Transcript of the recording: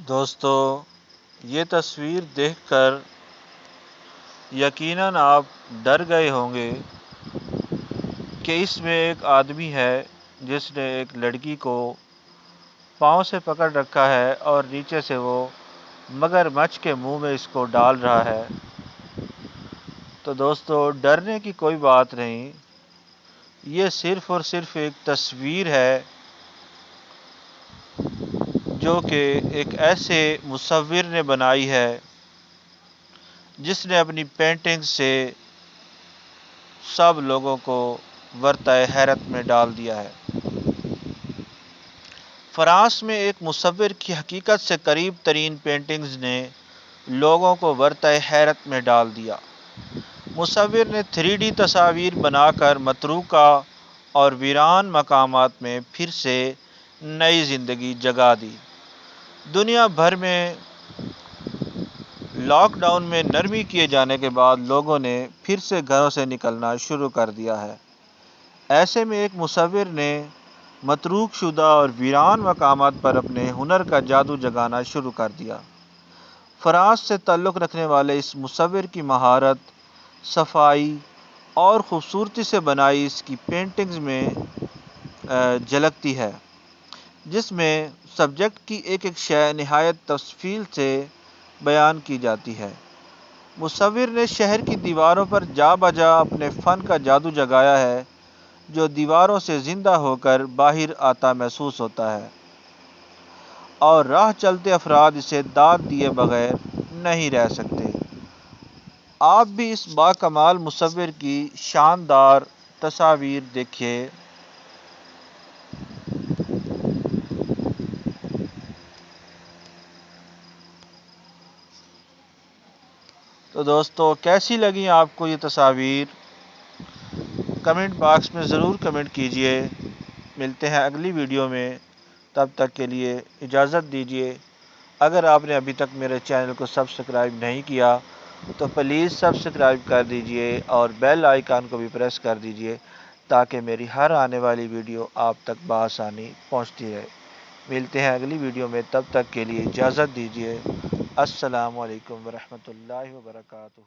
دوستو، یہ تصویر دیکھ کر یقیناً آپ ڈر گئے ہوں گے کہ اس میں ایک آدمی ہے جس نے ایک لڑکی کو پاؤں سے پکڑ رکھا ہے اور نیچے سے وہ مگرمچھ کے منہ میں اس کو ڈال رہا ہے۔ تو دوستو، ڈرنے کی کوئی بات نہیں، یہ صرف اور صرف ایک تصویر ہے جو کہ ایک ایسے مصور نے بنائی ہے جس نے اپنی پینٹنگ سے سب لوگوں کو ورطۂ حیرت میں ڈال دیا ہے۔ فرانس میں ایک مصور کی حقیقت سے قریب ترین پینٹنگز نے لوگوں کو ورطۂ حیرت میں ڈال دیا۔ مصور نے 3D تصاویر بنا کر متروکہ اور ویران مقامات میں پھر سے نئی زندگی جگا دی۔ دنیا بھر میں لاک ڈاؤن میں نرمی کیے جانے کے بعد لوگوں نے پھر سے گھروں سے نکلنا شروع کر دیا ہے۔ ایسے میں ایک مصور نے متروک شدہ اور ویران مقامات پر اپنے ہنر کا جادو جگانا شروع کر دیا۔ فرانس سے تعلق رکھنے والے اس مصور کی مہارت، صفائی اور خوبصورتی سے بنائی اس کی پینٹنگز میں جھلکتی ہے، جس میں سبجیکٹ کی ایک ایک شے نہایت تفصیل سے بیان کی جاتی ہے۔ مصور نے شہر کی دیواروں پر جا بجا اپنے فن کا جادو جگایا ہے، جو دیواروں سے زندہ ہو کر باہر آتا محسوس ہوتا ہے، اور راہ چلتے افراد اسے داد دیے بغیر نہیں رہ سکتے۔ آپ بھی اس باکمال مصور کی شاندار تصاویر دیکھیے۔ تو دوستو، کیسی لگیں آپ کو یہ تصاویر؟ کمنٹ باکس میں ضرور کمنٹ کیجئے۔ ملتے ہیں اگلی ویڈیو میں، تب تک کے لیے اجازت دیجیے۔ اگر آپ نے ابھی تک میرے چینل کو سبسکرائب نہیں کیا تو پلیز سبسکرائب کر دیجئے اور بیل آئیکن کو بھی پریس کر دیجئے تاکہ میری ہر آنے والی ویڈیو آپ تک بآسانی پہنچتی رہے۔ ملتے ہیں اگلی ویڈیو میں، تب تک کے لیے اجازت دیجیے۔ السلام علیکم ورحمۃ اللہ وبرکاتہ۔